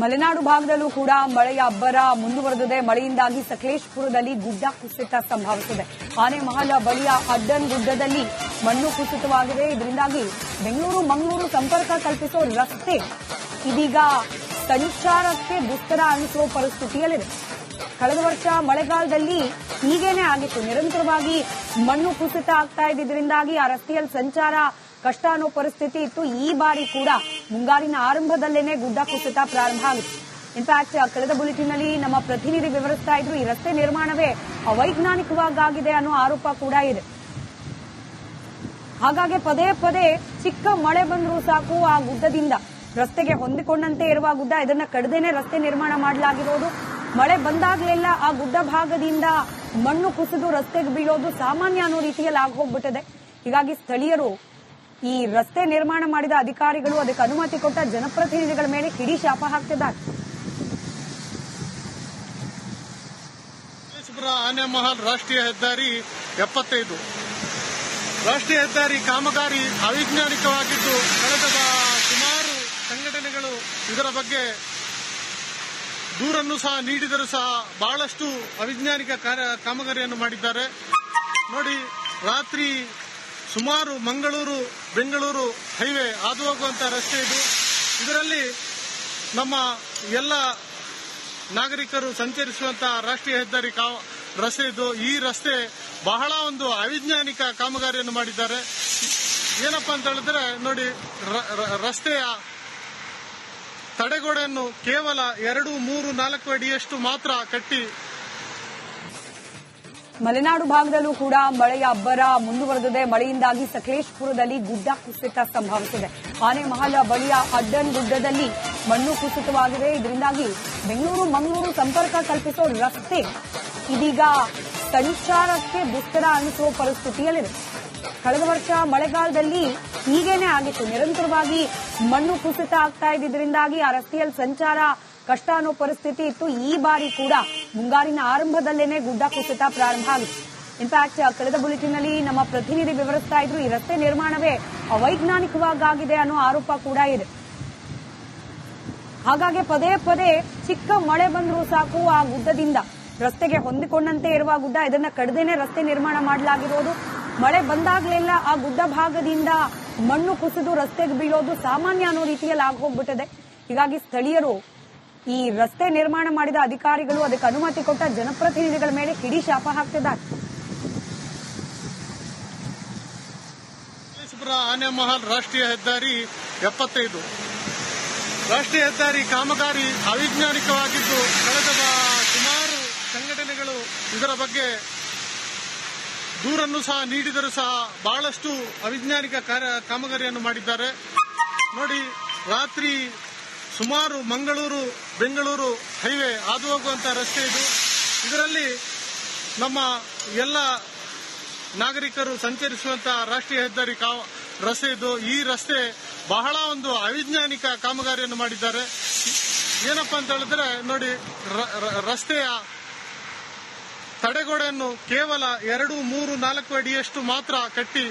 ಮಲೆನಾಡು ಭಾಗದಲ್ಲೂ ಕೂಡ ಮಳೆಯ ಅಬ್ಬರ ಮುಂದುವರೆದಿದೆ. ಮಳೆಯಿಂದಾಗಿ ಸಕಲೇಶಪುರದಲ್ಲಿ ಗುಡ್ಡ ಕುಸಿತ ಸಂಭವಿಸಿದೆ. ಆನೆಮಹಲ ಬಳಿಯ ಅಡ್ಡನ್ ಗುಡ್ಡದಲ್ಲಿ ಮಣ್ಣು ಕುಸಿತವಾಗಿದೆ. ಇದರಿಂದಾಗಿ ಬೆಂಗಳೂರು ಮಂಗಳೂರು ಸಂಪರ್ಕ ಕಲ್ಪಿಸುವ ರಸ್ತೆ ಇದೀಗ ಸಂಚಾರಕ್ಕೆ ದುಸ್ತರ ಅನಿಸುವ ಪರಿಸ್ಥಿತಿಯಲ್ಲಿದೆ. ಕಳೆದ ವರ್ಷ ಮಳೆಗಾಲದಲ್ಲಿ ಹೀಗೇನೆ ಆಗಿತ್ತು. ನಿರಂತರವಾಗಿ ಮಣ್ಣು ಕುಸಿತ ಆಗ್ತಾ ಇದ್ದಿದ್ದರಿಂದಾಗಿ ಆ ರಸ್ತೆಯಲ್ಲಿ ಸಂಚಾರ ಕಷ್ಟ ಅನ್ನೋ ಪರಿಸ್ಥಿತಿ ಇತ್ತು. ಈ ಬಾರಿ ಕೂಡ ಮುಂಗಾರಿನ ಆರಂಭದಲ್ಲೇನೆ ಗುಡ್ಡ ಕುಸಿತ ಪ್ರಾರಂಭ ಆಗಿತ್ತು. ಇನ್ಫ್ಯಾಕ್ಟ್ ಕಳೆದ ಬುಲೆಟಿನ್ನಲ್ಲಿ ನಮ್ಮ ಪ್ರತಿನಿಧಿ ವಿವರಿಸ್ತಾ ಇದ್ರು, ಈ ರಸ್ತೆ ನಿರ್ಮಾಣವೇ ಅವೈಜ್ಞಾನಿಕವಾಗಿದೆ ಅನ್ನೋ ಆರೋಪ ಕೂಡ ಇದೆ. ಹಾಗಾಗಿ ಪದೇ ಪದೇ ಚಿಕ್ಕ ಮಳೆ ಬಂದರೂ ಸಾಕು ಆ ಗುಡ್ಡದಿಂದ ರಸ್ತೆಗೆ ಹೊಂದಿಕೊಂಡಂತೆ ಇರುವ ಗುಡ್ಡ, ಇದನ್ನ ಕಡದೇನೆ ರಸ್ತೆ ನಿರ್ಮಾಣ ಮಾಡಲಾಗಿರೋದು. ಮಳೆ ಬಂದಾಗಲೆಲ್ಲ ಆ ಗುಡ್ಡ ಭಾಗದಿಂದ ಮಣ್ಣು ಕುಸಿದು ರಸ್ತೆಗೆ ಬೀಳೋದು ಸಾಮಾನ್ಯ ಅನ್ನೋ ರೀತಿಯಲ್ಲಿ ಆಗೋಗ್ಬಿಟ್ಟಿದೆ. ಹೀಗಾಗಿ ಸ್ಥಳೀಯರು ಈ ರಸ್ತೆ ನಿರ್ಮಾಣ ಮಾಡಿದ ಅಧಿಕಾರಿಗಳು, ಅದಕ್ಕೆ ಅನುಮತಿ ಕೊಟ್ಟ ಜನಪ್ರತಿನಿಧಿಗಳ ಮೇಲೆ ಕಿಡಿ ಶಾಪ ಹಾಕ್ತಿದ್ದಾರೆ. ಆನೆಮಹಲ್ ರಾಷ್ಟ್ರೀಯ ಹೆದ್ದಾರಿ 75 ರಾಷ್ಟ್ರೀಯ ಹೆದ್ದಾರಿ ಕಾಮಗಾರಿ ಅವೈಜ್ಞಾನಿಕವಾಗಿದ್ದು, ಕಳೆದ ಸುಮಾರು ಸಂಘಟನೆಗಳು ಇದರ ಬಗ್ಗೆ ದೂರನ್ನು ಸಹ ನೀಡಿದರೂ ಸಹ ಬಹಳಷ್ಟು ಅವೈಜ್ಞಾನಿಕ ಕಾಮಗಾರಿಯನ್ನು ಮಾಡಿದ್ದಾರೆ. ನೋಡಿ, ರಾತ್ರಿ ಸುಮಾರು ಮಂಗಳೂರು ಬೆಂಗಳೂರು ಹೈವೇ ಹಾದು ಹೋಗುವಂತಹ ರಸ್ತೆ ಇದು. ಇದರಲ್ಲಿ ನಮ್ಮ ಎಲ್ಲ ನಾಗರಿಕರು ಸಂಚರಿಸುವಂತಹ ರಾಷ್ಟ್ರೀಯ ಹೆದ್ದಾರಿ ರಸ್ತೆ ಇದು. ಈ ರಸ್ತೆ ಬಹಳ ಒಂದು ಅವೈಜ್ಞಾನಿಕ ಕಾಮಗಾರಿಯನ್ನು ಮಾಡಿದ್ದಾರೆ. ಏನಪ್ಪಾ ಅಂತ ಹೇಳಿದ್ರೆ, ನೋಡಿ, ರಸ್ತೆಯ ತಡೆಗೋಡೆಯನ್ನು ಕೇವಲ 2, 3, 4 ಅಡಿಯಷ್ಟು ಮಾತ್ರ ಕಟ್ಟಿ. ಮಲೆನಾಡು ಭಾಗದಲ್ಲೂ ಕೂಡ ಮಳೆಯ ಅಬ್ಬರ ಮುಂದುವರೆದಿದೆ. ಮಳೆಯಿಂದಾಗಿ ಸಕಲೇಶಪುರದಲ್ಲಿ ಗುಡ್ಡ ಕುಸಿತ ಸಂಭವಿಸಿದೆ. ಆನೆಮಹಲ ಬಳಿಯ ಅಡ್ಡನ್ ಗುಡ್ಡದಲ್ಲಿ ಮಣ್ಣು ಕುಸಿತವಾಗಿದೆ. ಇದರಿಂದಾಗಿ ಬೆಂಗಳೂರು ಮಂಗಳೂರು ಸಂಪರ್ಕ ಕಲ್ಪಿಸುವ ರಸ್ತೆ ಇದೀಗ ಸಂಚಾರಕ್ಕೆ ದುಸ್ತರ ಅನಿಸುವ ಪರಿಸ್ಥಿತಿಯಲ್ಲಿದೆ. ಕಳೆದ ವರ್ಷ ಮಳೆಗಾಲದಲ್ಲಿ ಹೀಗೇನೆ ಆಗಿತ್ತು. ನಿರಂತರವಾಗಿ ಮಣ್ಣು ಕುಸಿತ ಆಗ್ತಾ ಇದ್ದಿದ್ದರಿಂದಾಗಿ ಆ ರಸ್ತೆಯಲ್ಲಿ ಸಂಚಾರ ಕಷ್ಟ ಅನ್ನೋ ಪರಿಸ್ಥಿತಿ ಇತ್ತು. ಈ ಬಾರಿ ಕೂಡ ಮುಂಗಾರಿನ ಆರಂಭದಲ್ಲೇನೆ ಗುಡ್ಡ ಕುಸಿತ ಪ್ರಾರಂಭ ಆಗಿತ್ತು. ಇನ್ಫ್ಯಾಕ್ಟ್ ಕಳೆದ ಬುಲೆಟಿನ್ನಲ್ಲಿ ನಮ್ಮ ಪ್ರತಿನಿಧಿ ವಿವರಿಸ್ತಾ ಇದ್ರು, ಈ ರಸ್ತೆ ನಿರ್ಮಾಣವೇ ಅವೈಜ್ಞಾನಿಕವಾಗಿದೆ ಅನ್ನೋ ಆರೋಪ ಕೂಡ ಇದೆ. ಹಾಗಾಗಿ ಪದೇ ಪದೇ ಚಿಕ್ಕ ಮಳೆ ಬಂದರೂ ಸಾಕು ಆ ಗುಡ್ಡದಿಂದ ರಸ್ತೆಗೆ ಹೊಂದಿಕೊಂಡಂತೆ ಇರುವ ಗುಡ್ಡ, ಇದನ್ನ ಕಡದೇನೆ ರಸ್ತೆ ನಿರ್ಮಾಣ ಮಾಡಲಾಗಿರೋದು. ಮಳೆ ಬಂದಾಗಲೆಲ್ಲ ಆ ಗುಡ್ಡ ಭಾಗದಿಂದ ಮಣ್ಣು ಕುಸಿದು ರಸ್ತೆಗೆ ಬೀಳೋದು ಸಾಮಾನ್ಯ ಅನ್ನೋ ರೀತಿಯಲ್ಲಿ ಆಗೋಗ್ಬಿಟ್ಟಿದೆ. ಹೀಗಾಗಿ ಸ್ಥಳೀಯರು ಈ ರಸ್ತೆ ನಿರ್ಮಾಣ ಮಾಡಿದ ಅಧಿಕಾರಿಗಳು, ಅದಕ್ಕೆ ಅನುಮತಿ ಕೊಟ್ಟ ಜನಪ್ರತಿನಿಧಿಗಳ ಮೇಲೆ ಕಿಡಿ ಶಾಪ ಹಾಕ್ತಿದ್ದಾರೆ. ಆನೆಮಹಲ್ ರಾಷ್ಟ್ರೀಯ ಹೆದ್ದಾರಿ 75 ರಾಷ್ಟ್ರೀಯ ಹೆದ್ದಾರಿ ಕಾಮಗಾರಿ ಅವೈಜ್ಞಾನಿಕವಾಗಿದ್ದು, ಕಳೆದ ಸುಮಾರು ಸಂಘಟನೆಗಳು ಇದರ ಬಗ್ಗೆ ದೂರನ್ನು ಸಹ ನೀಡಿದರೂ ಸಹ ಬಹಳಷ್ಟು ಅವೈಜ್ಞಾನಿಕ ಕಾಮಗಾರಿಯನ್ನು ಮಾಡಿದ್ದಾರೆ. ನೋಡಿ, ರಾತ್ರಿ ಸುಮಾರು ಮಂಗಳೂರು ಬೆಂಗಳೂರು ಹೈವೇ ಹಾದು ಹೋಗುವಂತಹ ರಸ್ತೆ ಇದು. ಇದರಲ್ಲಿ ನಮ್ಮ ಎಲ್ಲ ನಾಗರಿಕರು ಸಂಚರಿಸುವಂತಹ ರಾಷ್ಟ್ರೀಯ ಹೆದ್ದಾರಿ ರಸ್ತೆ ಇದು. ಈ ರಸ್ತೆ ಬಹಳ ಒಂದು ಅವೈಜ್ಞಾನಿಕ ಕಾಮಗಾರಿಯನ್ನು ಮಾಡಿದ್ದಾರೆ. ಏನಪ್ಪಾ ಅಂತ ಹೇಳಿದ್ರೆ, ನೋಡಿ, ರಸ್ತೆಯ ತಡೆಗೋಡೆಯನ್ನು ಕೇವಲ 2, 3, 4 ಅಡಿಯಷ್ಟು ಮಾತ್ರ ಕಟ್ಟಿ.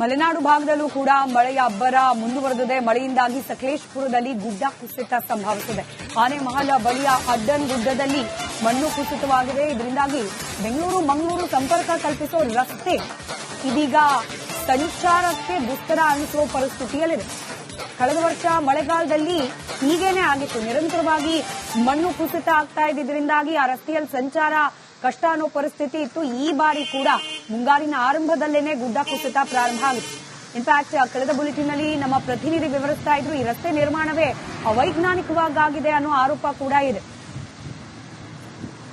ಮಲೆನಾಡು ಭಾಗದಲ್ಲೂ ಕೂಡ ಮಳೆಯ ಅಬ್ಬರ ಮುಂದುವರೆದಿದೆ. ಮಳೆಯಿಂದಾಗಿ ಸಕಲೇಶಪುರದಲ್ಲಿ ಗುಡ್ಡ ಕುಸಿತ ಸಂಭವಿಸಿದೆ. ಆನೆಮಹಲ ಬಳಿಯ ಅಡ್ಡನ್ ಗುಡ್ಡದಲ್ಲಿ ಮಣ್ಣು ಕುಸಿತವಾಗಿದೆ. ಇದರಿಂದಾಗಿ ಬೆಂಗಳೂರು ಮಂಗಳೂರು ಸಂಪರ್ಕ ಕಲ್ಪಿಸುವ ರಸ್ತೆ ಇದೀಗ ಸಂಚಾರಕ್ಕೆ ದುಸ್ತರ ಅನಿಸುವ ಪರಿಸ್ಥಿತಿಯಲ್ಲಿದೆ. ಕಳೆದ ವರ್ಷ ಮಳೆಗಾಲದಲ್ಲಿ ಹೀಗೇನೆ ಆಗಿತ್ತು. ನಿರಂತರವಾಗಿ ಮಣ್ಣು ಕುಸಿತ ಆಗ್ತಾ ಇದ್ದಿದ್ದರಿಂದಾಗಿ ಆ ರಸ್ತೆಯಲ್ಲಿ ಸಂಚಾರ ಕಷ್ಟ ಅನ್ನೋ ಪರಿಸ್ಥಿತಿ ಇತ್ತು. ಈ ಬಾರಿ ಕೂಡ ಮುಂಗಾರಿನ ಆರಂಭದಲ್ಲೇನೆ ಗುಡ್ಡ ಕುಸಿತ ಪ್ರಾರಂಭ ಆಗಿತ್ತು. ಇನ್ಫ್ಯಾಕ್ಟ್ ಕಳೆದ ಬುಲೆಟಿನ್ನಲ್ಲಿ ನಮ್ಮ ಪ್ರತಿನಿಧಿ ವಿವರಿಸ್ತಾ ಇದ್ರು, ಈ ರಸ್ತೆ ನಿರ್ಮಾಣವೇ ಅವೈಜ್ಞಾನಿಕವಾಗಿದೆ ಅನ್ನೋ ಆರೋಪ ಕೂಡ ಇದೆ.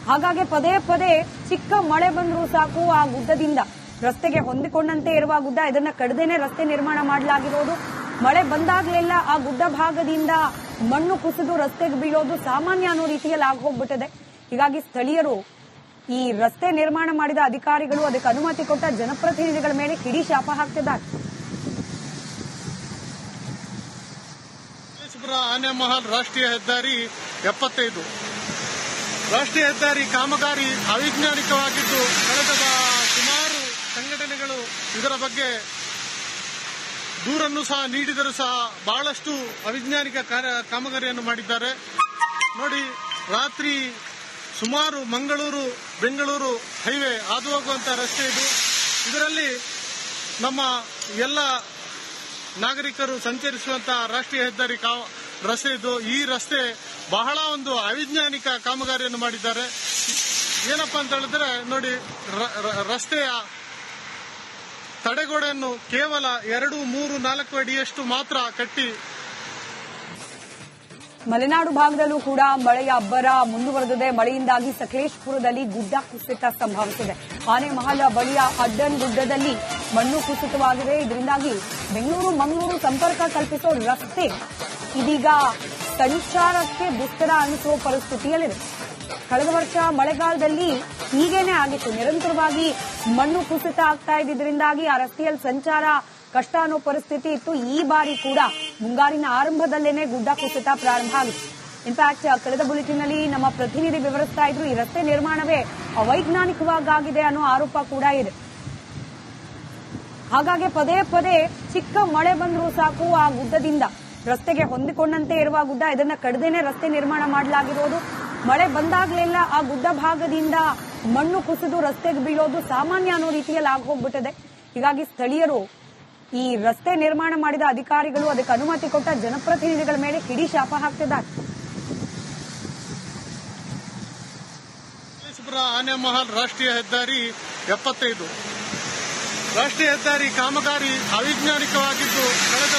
ಹಾಗಾಗಿ ಪದೇ ಪದೇ ಚಿಕ್ಕ ಮಳೆ ಬಂದರೂ ಸಾಕು ಆ ಗುಡ್ಡದಿಂದ ರಸ್ತೆಗೆ ಹೊಂದಿಕೊಂಡಂತೆ ಇರುವ ಗುಡ್ಡ, ಇದನ್ನ ಕಡದೇನೆ ರಸ್ತೆ ನಿರ್ಮಾಣ ಮಾಡಲಾಗಿರೋದು. ಮಳೆ ಬಂದಾಗಲೆಲ್ಲ ಆ ಗುಡ್ಡ ಭಾಗದಿಂದ ಮಣ್ಣು ಕುಸಿದು ರಸ್ತೆಗೆ ಬೀಳೋದು ಸಾಮಾನ್ಯ ಅನ್ನೋ ರೀತಿಯಲ್ಲಿ ಆಗೋಗ್ಬಿಟ್ಟಿದೆ. ಹೀಗಾಗಿ ಸ್ಥಳೀಯರು ಈ ರಸ್ತೆ ನಿರ್ಮಾಣ ಮಾಡಿದ ಅಧಿಕಾರಿಗಳು, ಅದಕ್ಕೆ ಅನುಮತಿ ಕೊಟ್ಟ ಜನಪ್ರತಿನಿಧಿಗಳ ಮೇಲೆ ಕಿಡಿ ಶಾಪ ಹಾಕ್ತಿದ್ದಾರೆ. ಆನೆಮಹಲ್ ರಾಷ್ಟ್ರೀಯ ಹೆದ್ದಾರಿ 75 ರಾಷ್ಟ್ರೀಯ ಹೆದ್ದಾರಿ ಕಾಮಗಾರಿ ಅವೈಜ್ಞಾನಿಕವಾಗಿದ್ದು, ಕಳೆದ ಸುಮಾರು ಸಂಘಟನೆಗಳು ಇದರ ಬಗ್ಗೆ ದೂರನ್ನು ಸಹ ನೀಡಿದರೂ ಸಹ ಬಹಳಷ್ಟು ಅವೈಜ್ಞಾನಿಕ ಕಾಮಗಾರಿಯನ್ನು ಮಾಡಿದ್ದಾರೆ. ನೋಡಿ, ರಾತ್ರಿ ಸುಮಾರು ಮಂಗಳೂರು ಬೆಂಗಳೂರು ಹೈವೇ ಹಾದು ಹೋಗುವಂತ ರಸ್ತೆ ಇದು. ಇದರಲ್ಲಿ ನಮ್ಮ ಎಲ್ಲ ನಾಗರಿಕರು ಸಂಚರಿಸುವಂತಹ ರಾಷ್ಟ್ರೀಯ ಹೆದ್ದಾರಿ ರಸ್ತೆ ಇದು. ಈ ರಸ್ತೆ ಬಹಳ ಒಂದು ಅವೈಜ್ಞಾನಿಕ ಕಾಮಗಾರಿಯನ್ನು ಮಾಡಿದ್ದಾರೆ. ಏನಪ್ಪಾ ಅಂತ ಹೇಳಿದ್ರೆ, ನೋಡಿ, ರಸ್ತೆಯ ತಡೆಗೋಡೆಯನ್ನು ಕೇವಲ 2, 3, 4 ಅಡಿಯಷ್ಟು ಮಾತ್ರ ಕಟ್ಟಿ. ಮಲೆನಾಡು ಭಾಗದಲ್ಲೂ ಕೂಡ ಮಳೆಯ ಅಬ್ಬರ ಮುಂದುವರೆದಿದೆ. ಮಳೆಯಿಂದಾಗಿ ಸಕಲೇಶಪುರದಲ್ಲಿ ಗುಡ್ಡ ಕುಸಿತ ಸಂಭವಿಸಿದೆ. ಆನೆಮಹಲ ಬಳಿಯ ಅಡ್ಡನ್ ಗುಡ್ಡದಲ್ಲಿ ಮಣ್ಣು ಕುಸಿತವಾಗಿದೆ. ಇದರಿಂದಾಗಿ ಬೆಂಗಳೂರು ಮಂಗಳೂರು ಸಂಪರ್ಕ ಕಲ್ಪಿಸೋ ರಸ್ತೆ ಇದೀಗ ಸಂಚಾರಕ್ಕೆ ದುಸ್ತರ ಅನಿಸುವ ಪರಿಸ್ಥಿತಿಯಲ್ಲಿದೆ. ಕಳೆದ ವರ್ಷ ಮಳೆಗಾಲದಲ್ಲಿ ಹೀಗೇನೆ ಆಗಿತ್ತು. ನಿರಂತರವಾಗಿ ಮಣ್ಣು ಕುಸಿತ ಆಗ್ತಾ ಇದ್ದಿದ್ರಿಂದಾಗಿ ಆ ರಸ್ತೆಯಲ್ಲಿ ಸಂಚಾರ ಕಷ್ಟ ಅನ್ನೋ ಪರಿಸ್ಥಿತಿ ಇತ್ತು. ಈ ಬಾರಿ ಕೂಡ ಮುಂಗಾರಿನ ಆರಂಭದಲ್ಲೇನೆ ಗುಡ್ಡ ಕುಸಿತ ಪ್ರಾರಂಭ ಆಗಿತ್ತು. ಇನ್ಫ್ಯಾಕ್ಟ್ ಕಳೆದ ಬುಲೆಟಿನ್ನಲ್ಲಿ ನಮ್ಮ ಪ್ರತಿನಿಧಿ ವಿವರಿಸ್ತಾ ಇದ್ರು, ಈ ರಸ್ತೆ ನಿರ್ಮಾಣವೇ ಅವೈಜ್ಞಾನಿಕವಾಗಿದೆ ಅನ್ನೋ ಆರೋಪ ಕೂಡ ಇದೆ. ಹಾಗಾಗಿ ಪದೇ ಪದೇ ಚಿಕ್ಕ ಮಳೆ ಬಂದರೂ ಸಾಕು ಆ ಗುಡ್ಡದಿಂದ ರಸ್ತೆಗೆ ಹೊಂದಿಕೊಂಡಂತೆ ಇರುವ ಗುಡ್ಡ, ಇದನ್ನ ಕಡದೇನೆ ರಸ್ತೆ ನಿರ್ಮಾಣ ಮಾಡಲಾಗಿರೋದು. ಮಳೆ ಬಂದಾಗಲೆಲ್ಲ ಆ ಗುಡ್ಡ ಭಾಗದಿಂದ ಮಣ್ಣು ಕುಸಿದು ರಸ್ತೆಗೆ ಬೀಳೋದು ಸಾಮಾನ್ಯ ಅನ್ನೋ ರೀತಿಯಲ್ಲಿ ಆಗೋಗ್ಬಿಟ್ಟಿದೆ. ಹೀಗಾಗಿ ಸ್ಥಳೀಯರು ಈ ರಸ್ತೆ ನಿರ್ಮಾಣ ಮಾಡಿದ ಅಧಿಕಾರಿಗಳು, ಅದಕ್ಕೆ ಅನುಮತಿ ಕೊಟ್ಟ ಜನಪ್ರತಿನಿಧಿಗಳ ಮೇಲೆ ಕಿಡಿ ಶಾಪ ಹಾಕ್ತಿದ್ದಾರೆ. ಆನೆಮಹಲ್ ರಾಷ್ಟ್ರೀಯ ಹೆದ್ದಾರಿ 75 ರಾಷ್ಟ್ರೀಯ ಹೆದ್ದಾರಿ ಕಾಮಗಾರಿ ಅವೈಜ್ಞಾನಿಕವಾಗಿದ್ದು, ಕಳೆದ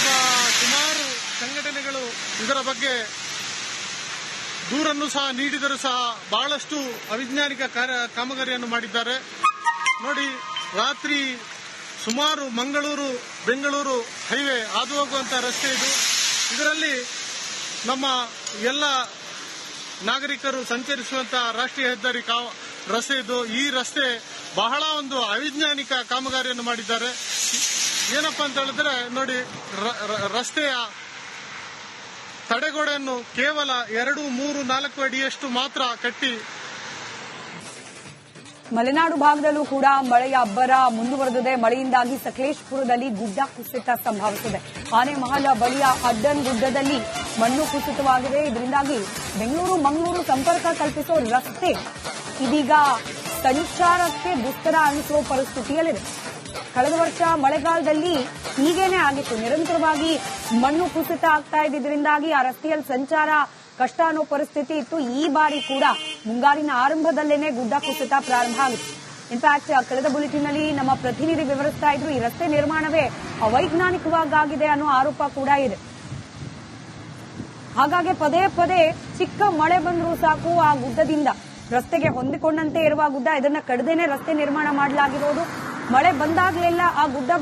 ಸುಮಾರು ಸಂಘಟನೆಗಳು ಇದರ ಬಗ್ಗೆ ದೂರನ್ನು ಸಹ ನೀಡಿದರೂ ಸಹ ಬಹಳಷ್ಟು ಅವೈಜ್ಞಾನಿಕ ಕಾಮಗಾರಿಯನ್ನು ಮಾಡಿದ್ದಾರೆ. ನೋಡಿ, ರಾತ್ರಿ ಸುಮಾರು ಮಂಗಳೂರು ಬೆಂಗಳೂರು ಹೈವೇ ಹಾದು ಹೋಗುವಂತ ರಸ್ತೆ ಇದು. ಇದರಲ್ಲಿ ನಮ್ಮ ಎಲ್ಲ ನಾಗರಿಕರು ಸಂಚರಿಸುವಂತಹ ರಾಷ್ಟ್ರೀಯ ಹೆದ್ದಾರಿ ರಸ್ತೆ ಇದು. ಈ ರಸ್ತೆ ಬಹಳ ಒಂದು ಅವೈಜ್ಞಾನಿಕ ಕಾಮಗಾರಿಯನ್ನು ಮಾಡಿದ್ದಾರೆ. ಏನಪ್ಪಾ ಅಂತ ಹೇಳಿದ್ರೆ, ನೋಡಿ, ರಸ್ತೆಯ ತಡೆಗೋಡೆಯನ್ನು ಕೇವಲ 2, 3, 4 ಅಡಿಯಷ್ಟು ಮಾತ್ರ ಕಟ್ಟಿ. ಮಲೆನಾಡು ಭಾಗದಲ್ಲೂ ಕೂಡ ಮಳೆಯ ಅಬ್ಬರ ಮುಂದುವರೆದಿದೆ. ಮಳೆಯಿಂದಾಗಿ ಸಕಲೇಶಪುರದಲ್ಲಿ ಗುಡ್ಡ ಕುಸಿತ ಸಂಭವಿಸಿದೆ. ಆನೆಮಹಲ ಬಳಿಯ ಅಡ್ಡನ್ ಗುಡ್ಡದಲ್ಲಿ ಮಣ್ಣು ಕುಸಿತವಾಗಿದೆ. ಇದರಿಂದಾಗಿ ಬೆಂಗಳೂರು ಮಂಗಳೂರು ಸಂಪರ್ಕ ಕಲ್ಪಿಸೋ ರಸ್ತೆ ಇದೀಗ ಸಂಚಾರಕ್ಕೆ ದುಸ್ತರ ಅನಿಸುವ ಪರಿಸ್ಥಿತಿಯಲ್ಲಿದೆ. ಕಳೆದ ವರ್ಷ ಮಳೆಗಾಲದಲ್ಲಿ ಹೀಗೇನೆ ಆಗಿತ್ತು. ನಿರಂತರವಾಗಿ ಮಣ್ಣು ಕುಸಿತ ಆಗ್ತಾ ಇದ್ದಿದ್ರಿಂದಾಗಿ ಆ ರಸ್ತೆಯಲ್ಲಿ ಸಂಚಾರ ಕಷ್ಟ ಅನ್ನೋ ಪರಿಸ್ಥಿತಿ ಇತ್ತು. ಈ ಬಾರಿ ಕೂಡ ಮುಂಗಾರಿನ ಆರಂಭದಲ್ಲೇನೆ ಗುಡ್ಡ ಕುಸಿತ ಪ್ರಾರಂಭ ಆಗಿತ್ತು. ಇನ್ಫ್ಯಾಕ್ಟ್ ಕಳೆದ ಬುಲೆಟಿನ್ನಲ್ಲಿ ನಮ್ಮ ಪ್ರತಿನಿಧಿ ವಿವರಿಸ್ತಾ ಇದ್ರು, ಈ ರಸ್ತೆ ನಿರ್ಮಾಣವೇ ಅವೈಜ್ಞಾನಿಕವಾಗಿದೆ ಅನ್ನೋ ಆರೋಪ ಕೂಡ ಇದೆ. ಹಾಗಾಗಿ ಪದೇ ಪದೇ ಚಿಕ್ಕ ಮಳೆ ಬಂದರೂ ಸಾಕು ಆ ಗುಡ್ಡದಿಂದ ರಸ್ತೆಗೆ ಹೊಂದಿಕೊಂಡಂತೆ ಇರುವ ಗುಡ್ಡ, ಇದನ್ನ ಕಡದೇನೆ ರಸ್ತೆ ನಿರ್ಮಾಣ ಮಾಡಲಾಗಿರೋದು. ಮಳೆ ಬಂದಾಗಲೆಲ್ಲ ಆ ಗುಡ್ಡ